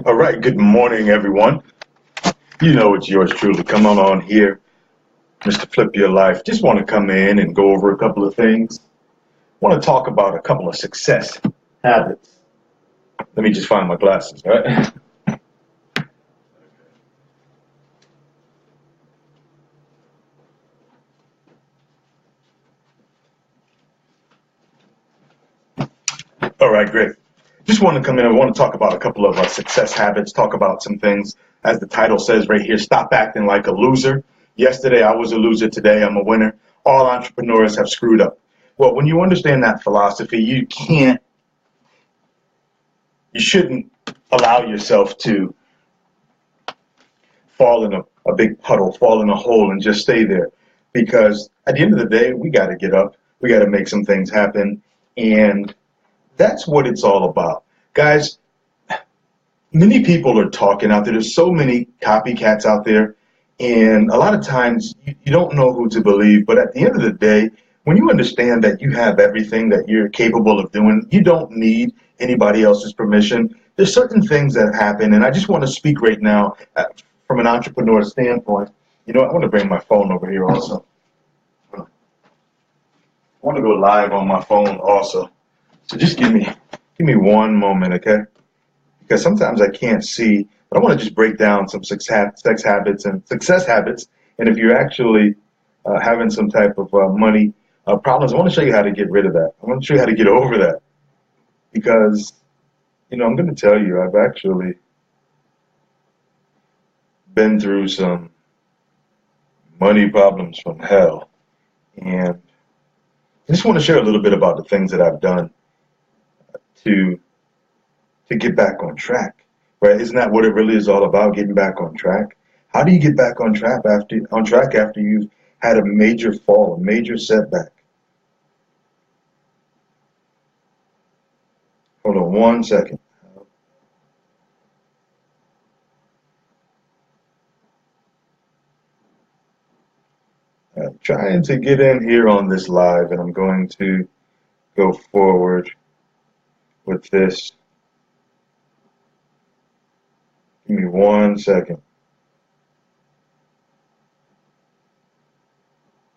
All right, good morning, everyone. You know it's yours truly. Come on here, Mr. Flip Your Life. Just want to come in and go over a couple of things. Want to talk about a couple of success habits. Let me just find my glasses, all right? All right, great. Just want to come in and want to talk about a couple of success habits, talk about some things, as the title says right here, stop acting like a loser. Yesterday I was a loser, today I'm a winner. All entrepreneurs have screwed up. Well, when you understand that philosophy, you shouldn't allow yourself to fall in a big puddle, fall in a hole, and just stay there. Because at the end of the day, we got to get up. We got to make some things happen. And that's what it's all about. Guys, many people are talking out there. There's so many copycats out there. And a lot of times you don't know who to believe. But at the end of the day, when you understand that you have everything that you're capable of doing, you don't need anybody else's permission. There's certain things that happen. And I just want to speak right now from an entrepreneur standpoint. You know, I want to bring my phone over here also. I want to go live on my phone also. So just give me one moment, okay? Because sometimes I can't see, but I want to just break down some sex habits and success habits. And if you're actually having some type of money problems, I want to show you how to get rid of that. I want to show you how to get over that. Because, you know, I'm going to tell you, I've actually been through some money problems from hell. And I just want to share a little bit about the things that I've done to get back on track, right? Isn't that what it really is all about, getting back on track? How do you get back on track after you've had a major fall, a major setback? Hold on one second. I'm trying to get in here on this live, and I'm going to go forward with this. Give me one second.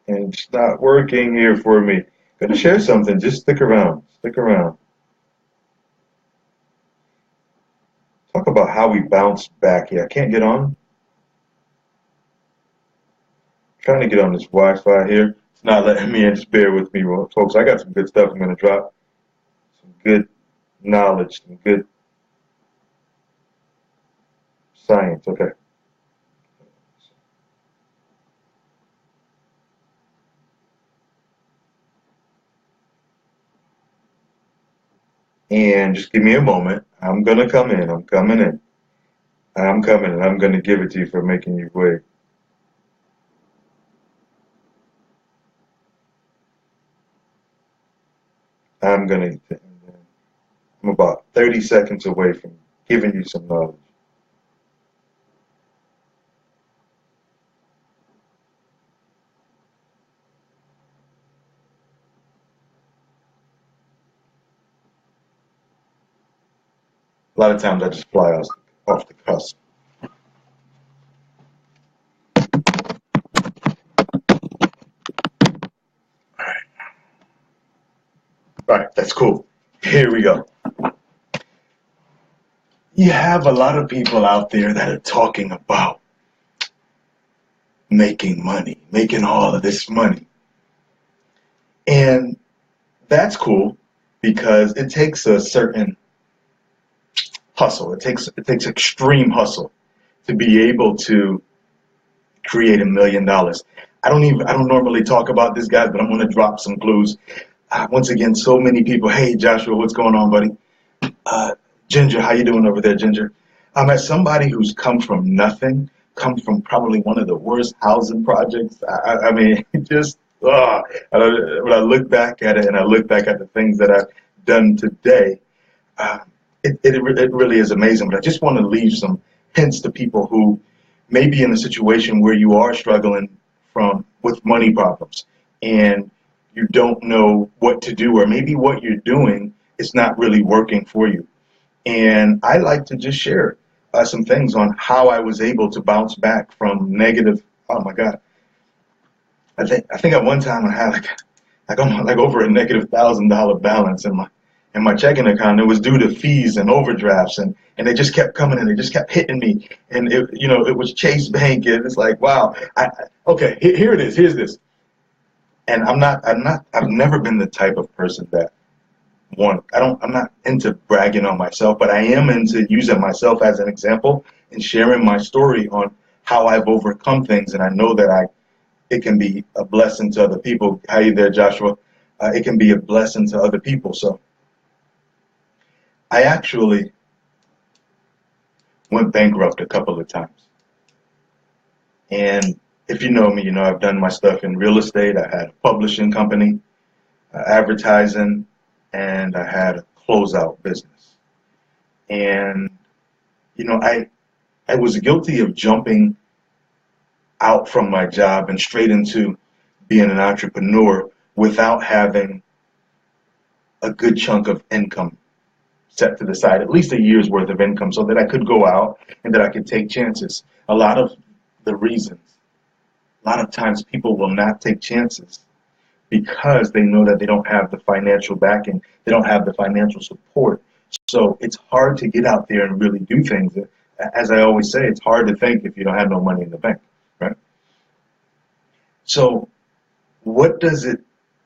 And it's not working here for me. I'm going to share something. Just stick around. Stick around. Talk about how we bounce back here. I can't get on. Trying to get on this Wi-Fi here. It's not letting me in. Just bear with me, folks. I got some good stuff I'm going to drop. Some good knowledge, some good science. Okay. And just give me a moment. I'm going to come in. I'm coming in. I'm coming in. I'm going to give it to you for making you wait. I'm about 30 seconds away from giving you some knowledge. A lot of times I just fly off the cusp. All right, that's cool. Here we go. You have a lot of people out there that are talking about making money, making all of this money. And that's cool because it takes a certain hustle. It takes extreme hustle to be able to create $1 million. I don't normally talk about this, guys, but I'm going to drop some clues. Once again, so many people. Hey, Joshua, what's going on, buddy? Ginger, how you doing over there, Ginger? I'm as somebody who's come from nothing, come from probably one of the worst housing projects. I mean, just when I look back at it and I look back at the things that I've done today, uh, it really is amazing. But I just want to leave some hints to people who may be in a situation where you are struggling with money problems and you don't know what to do, or maybe what you're doing is not really working for you. And I like to just share. some things on how I was able to bounce back from negative. Oh my God. I think at one time I had like over a negative $1,000 balance in my checking account. It was due to fees and overdrafts, and they just kept coming and they just kept hitting me. And it was Chase Bank, and it's like, wow. Okay, here it is. Here's this. And I've never been the type of person that I'm not into bragging on myself, but I am into using myself as an example and sharing my story on how I've overcome things. And I know that it can be a blessing to other people. How you there, Joshua? It can be a blessing to other people. So I actually went bankrupt a couple of times. And if you know me, you know I've done my stuff in real estate. I had a publishing company, advertising, and I had a closeout business. And I was guilty of jumping out from my job and straight into being an entrepreneur without having a good chunk of income set to the side, at least a year's worth of income, so that I could go out and that I could take chances. A lot of times people will not take chances because they know that they don't have the financial backing, they don't have the financial support. So it's hard to get out there and really do things. As I always say, it's hard to think if you don't have no money in the bank, right? So what does it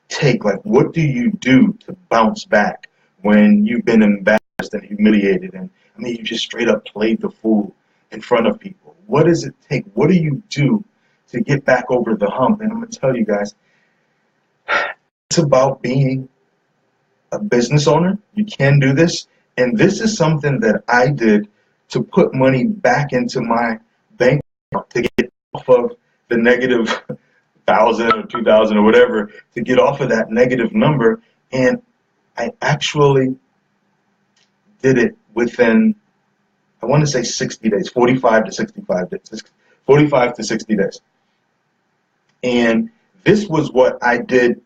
take? Like, what do you do to bounce back when you've been embarrassed and humiliated? And I mean, you just straight up played the fool in front of people. What does it take? What do you do to get back over the hump? And I'm going to tell you guys, it's about being a business owner. You can do this. And this is something that I did to put money back into my bank account to get off of the negative 1,000 or 2,000 or whatever, to get off of that negative number. And I actually did it within, I want to say 60 days, 45 to 65 days, 45 to 60 days. And this was what I did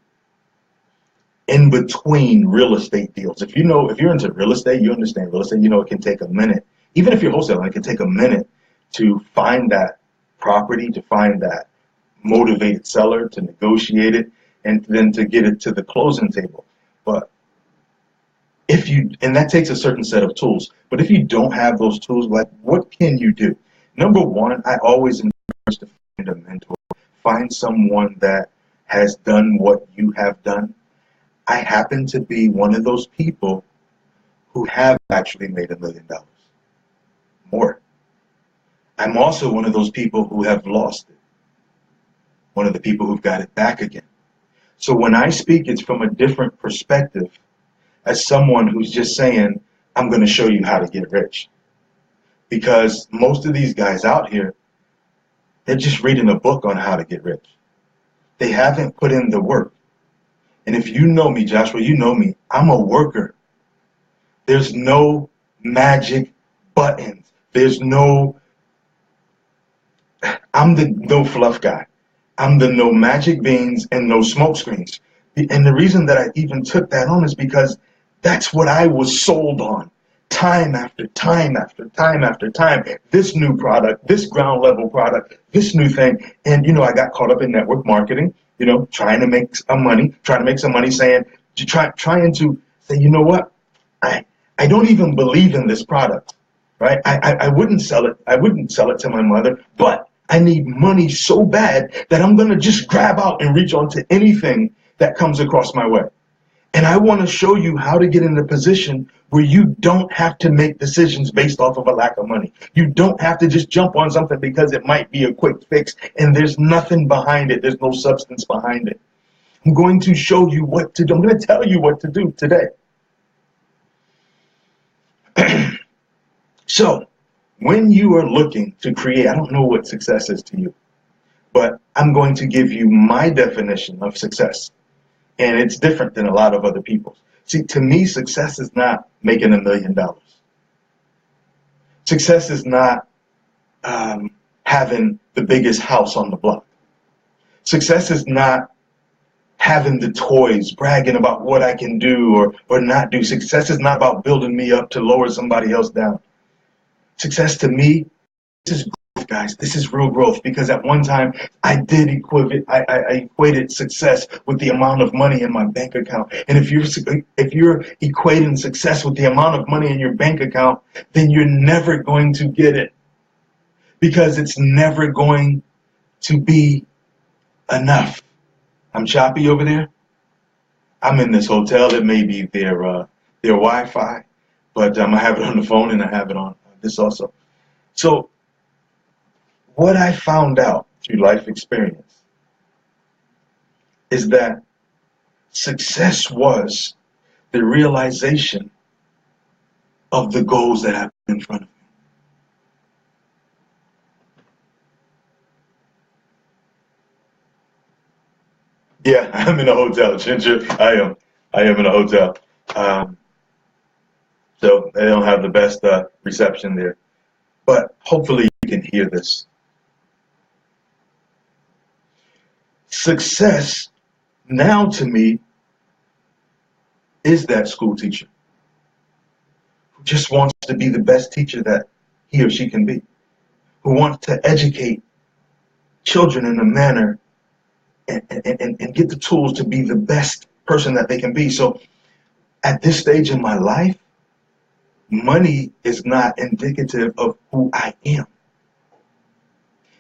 in between real estate deals. If you're into real estate, you understand real estate, it can take a minute. Even if you're wholesaling, it can take a minute to find that property, to find that motivated seller, to negotiate it, and then to get it to the closing table. But and that takes a certain set of tools. But if you don't have those tools, like, what can you do? Number one, I always encourage to find a mentor. Find someone that has done what you have done. I happen to be one of those people who have actually made $1 million more. I'm also one of those people who have lost it. One of the people who've got it back again. So when I speak, it's from a different perspective, as someone who's just saying, I'm going to show you how to get rich. Because most of these guys out here, they're just reading a book on how to get rich. They haven't put in the work. And if you know me, Joshua, you know me, I'm a worker. There's no magic buttons. I'm the no fluff guy. I'm the no magic beans and no smoke screens. And the reason that I even took that on is because that's what I was sold on. Time after time after time after time. This new product, this ground level product, this new thing. And, I got caught up in network marketing, trying to make some money trying to say, you know what? I don't even believe in this product, right? I wouldn't sell it. I wouldn't sell it to my mother, but I need money so bad that I'm going to just grab out and reach onto anything that comes across my way. And I want to show you how to get in a position where you don't have to make decisions based off of a lack of money. You don't have to just jump on something because it might be a quick fix and there's nothing behind it. There's no substance behind it. I'm going to show you what to do. I'm going to tell you what to do today. So, when you are looking to create, I don't know what success is to you, but I'm going to give you my definition of success. And it's different than a lot of other people's. See, to me, success is not making $1 million. Success is not having the biggest house on the block. Success is not having the toys, bragging about what I can do or not do. Success is not about building me up to lower somebody else down. Success to me, this is growth, guys. This is real growth, because at one time I did I equated success with the amount of money in my bank account. And if you're equating success with the amount of money in your bank account, then you're never going to get it, because it's never going to be enough. I'm choppy over there. I'm in this hotel. It may be their Wi-Fi, but I have it on the phone and I have it on this also. So what I found out through life experience is that success was the realization of the goals that I put in front of me. Yeah, I'm in a hotel, Ginger. I am in a hotel. Um, so they don't have the best reception there. But hopefully you can hear this. Success now to me is that school teacher who just wants to be the best teacher that he or she can be, who wants to educate children in a manner and get the tools to be the best person that they can be. So at this stage in my life, money is not indicative of who I am.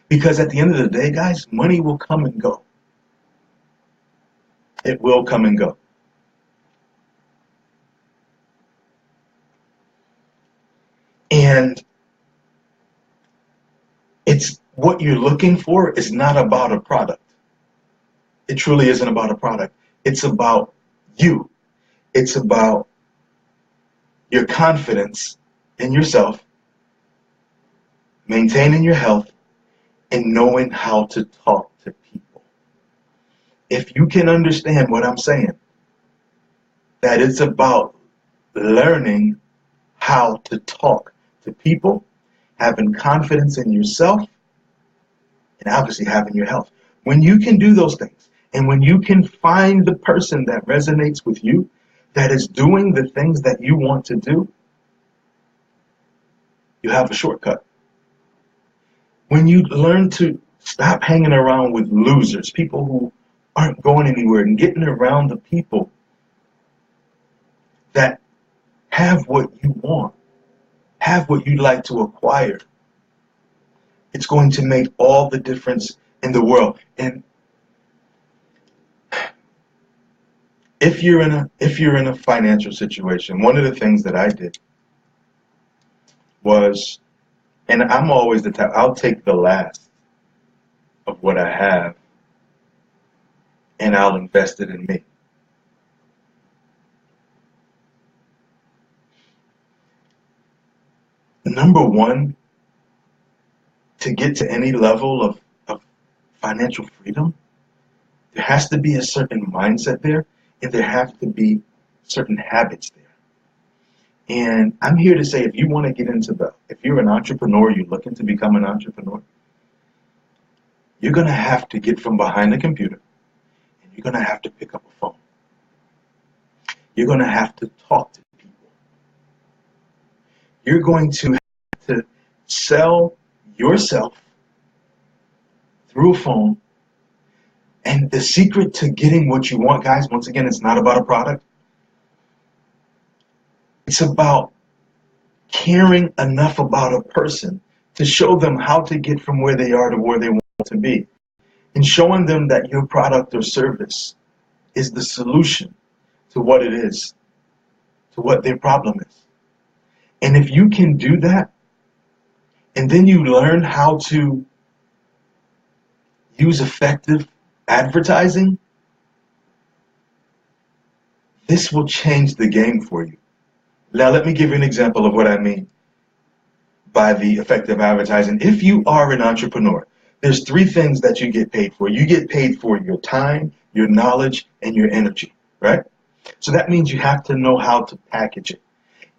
Because at the end of the day, guys, money will come and go. It will come and go. And it's what you're looking for is not about a product. It truly isn't about a product. It's about you. It's about your confidence in yourself, maintaining your health, and knowing how to talk to people. If you can understand what I'm saying, that it's about learning how to talk to people, having confidence in yourself, and obviously having your health. When you can do those things, and when you can find the person that resonates with you, that is doing the things that you want to do, you have a shortcut. When you learn to stop hanging around with losers, people who aren't going anywhere, and getting around the people that have what you want, have what you'd like to acquire, it's going to make all the difference in the world. And if you're in a financial situation, one of the things that I did was, and I'm always the type, I'll take the last of what I have and I'll invest it in me. Number one, to get to any level of financial freedom, there has to be a certain mindset there, and there have to be certain habits there. And I'm here to say, if you want to get into if you're an entrepreneur, you're looking to become an entrepreneur, you're going to have to get from behind the computer, and you're going to have to pick up a phone. You're going to have to talk to people. You're going to have to sell yourself through a phone. And the secret to getting what you want, guys, once again, it's not about a product. It's about caring enough about a person to show them how to get from where they are to where they want to be. And showing them that your product or service is the solution to what it is, to what their problem is. And if you can do that, and then you learn how to use effective advertising, this will change the game for you. Now, let me give you an example of what I mean by the effective advertising. If you are an entrepreneur, there's three things that you get paid for. You get paid for your time, your knowledge, and your energy, right? So that means you have to know how to package it.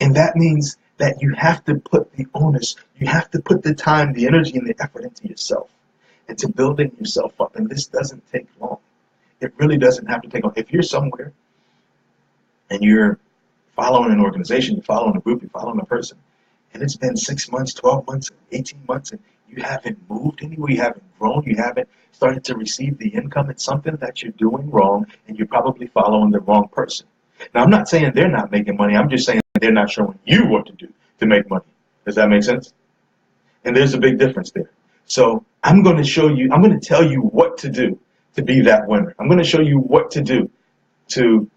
And that means that you have to put the onus, you have to put the time, the energy, and the effort into yourself, into building yourself up. And this doesn't take long. It really doesn't have to take long. If you're somewhere and you're following an organization, you're following a group, you're following a person, and it's been 6 months, 12 months, 18 months, and you haven't moved anywhere, you haven't grown, you haven't started to receive the income, it's something that you're doing wrong, and you're probably following the wrong person. Now, I'm not saying they're not making money. I'm just saying they're not showing you what to do to make money. Does that make sense? And there's a big difference there. So I'm going to show you, I'm going to tell you what to do to be that winner. I'm going to show you what to do to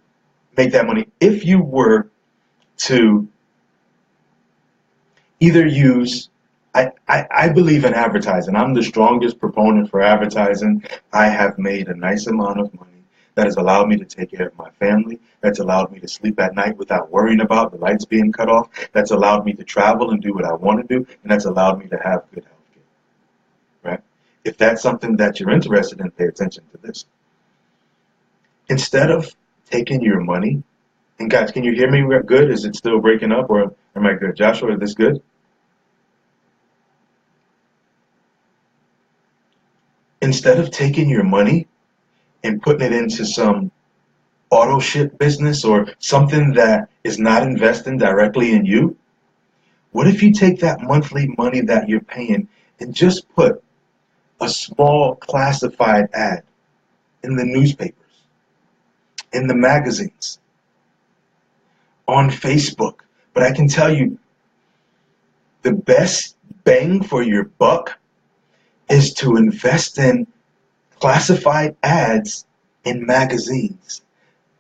make that money. If you were to either use, I believe in advertising. I'm the strongest proponent for advertising. I have made a nice amount of money that has allowed me to take care of my family. That's allowed me to sleep at night without worrying about the lights being cut off. That's allowed me to travel and do what I want to do. And that's allowed me to have good health care. Right? If that's something that you're interested in, pay attention to this. Instead of taking your money, and guys, can you hear me good? Is it still breaking up, or am I good? Joshua, is this good? Instead of taking your money and putting it into some auto ship business or something that is not investing directly in you, what if you take that monthly money that you're paying and just put a small classified ad in the newspapers, in the magazines, on Facebook? But I can tell you, the best bang for your buck is to invest in classified ads in magazines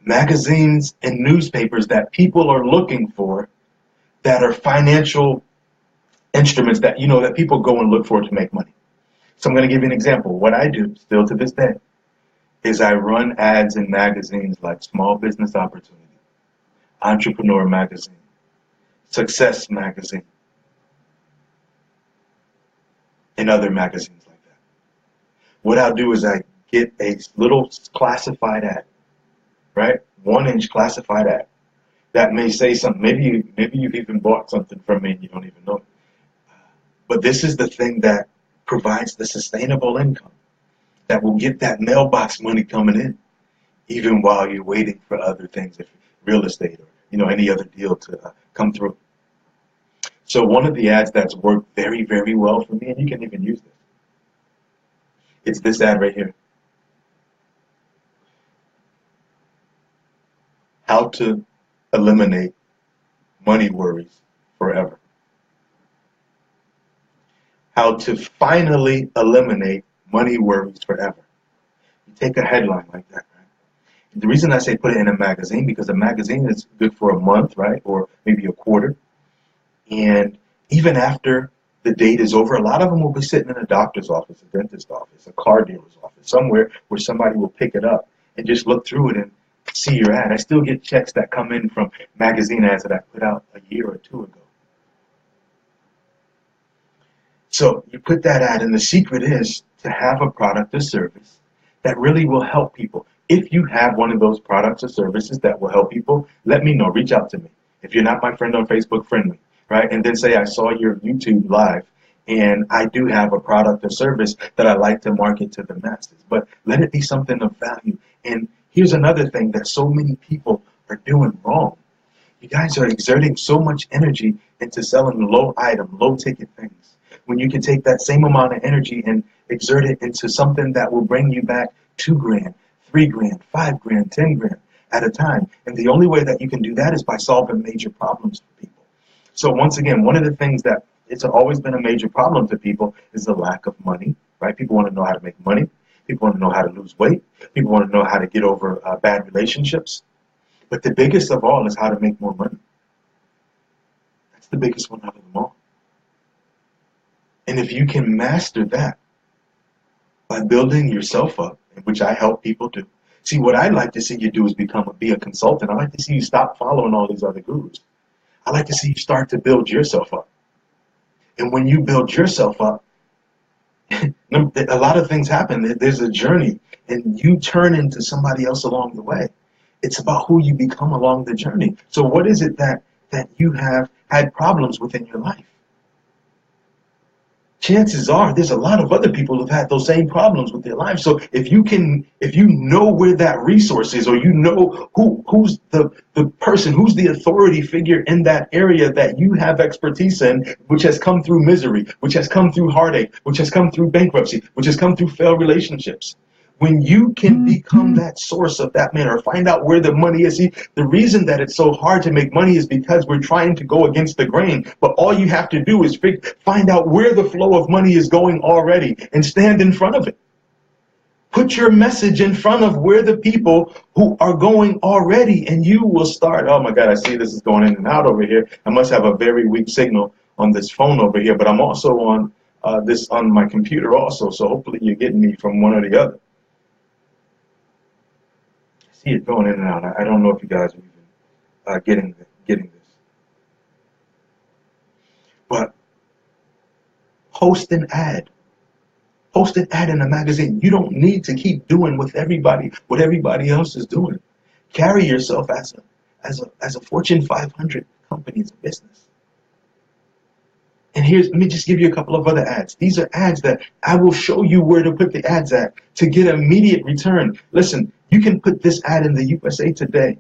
and newspapers that people are looking for, that are financial instruments that that people go and look for to make money. So I'm going to give you an example. What I do still to this day is I run ads in magazines like Small Business Opportunity, Entrepreneur Magazine, Success Magazine, and other magazines like that. What I'll do is I get a little classified ad, right? 1-inch classified ad that may say something. Maybe you've even bought something from me and you don't even know it. But this is the thing that provides the sustainable income that will get that mailbox money coming in, even while you're waiting for other things, if real estate or any other deal to come through. So one of the ads that's worked very, very well for me, and you can even use this, it's this ad right here. How to eliminate money worries forever. How to finally eliminate money worries forever. You take a headline like that, right? The reason I say put it in a magazine, because a magazine is good for a month, right? Or maybe a quarter. And even after the date is over, a lot of them will be sitting in a doctor's office, a dentist's office, a car dealer's office, somewhere where somebody will pick it up and just look through it and see your ad. I still get checks that come in from magazine ads that I put out a year or two ago. So you put that ad, and the secret is to have a product or service that really will help people. If you have one of those products or services that will help people, let me know. Reach out to me. If you're not my friend on Facebook, friend me, right? And then say, I saw your YouTube live, and I do have a product or service that I like to market to the masses. But let it be something of value. And here's another thing that so many people are doing wrong. You guys are exerting so much energy into selling low item, low ticket things, when you can take that same amount of energy and exert it into something that will bring you back $2,000, $3,000, $5,000, $10,000 at a time. And the only way that you can do that is by solving major problems for people. So once again, one of the things that it's always been a major problem to people is the lack of money, right? People want to know how to make money. People want to know how to lose weight. People want to know how to get over bad relationships. But the biggest of all is how to make more money. That's the biggest one out of them all. And if you can master that by building yourself up, which I help people do. See, what I'd like to see you do is be a consultant. I'd like to see you stop following all these other gurus. I'd like to see you start to build yourself up. And when you build yourself up, a lot of things happen. There's a journey, and you turn into somebody else along the way. It's about who you become along the journey. So what is it that you have had problems with in your life? chances are there's a lot of other people who've had those same problems with their lives. So if you know where that resource is, or you know who's the person, who's the authority figure in that area that you have expertise in, which has come through misery, which has come through heartache, which has come through bankruptcy, which has come through failed relationships. When you can become that source of that man, or find out where the money is. See, the reason that it's so hard to make money is because we're trying to go against the grain. But all you have to do is find out where the flow of money is going already and stand in front of it. Put your message in front of where the people who are going already, and you will start. Oh my God, I see this is going in and out over here. I must have a very weak signal on this phone over here, but I'm also on this on my computer also. So hopefully you're getting me from one or the other. See it going in and out. I don't know if you guys are even getting this. But post an ad. Post an ad in a magazine. You don't need to keep doing what everybody else is doing. Carry yourself as a Fortune 500 company's business. And let me just give you a couple of other ads. These are ads that I will show you where to put the ads at to get immediate return. Listen, you can put this ad in the USA Today.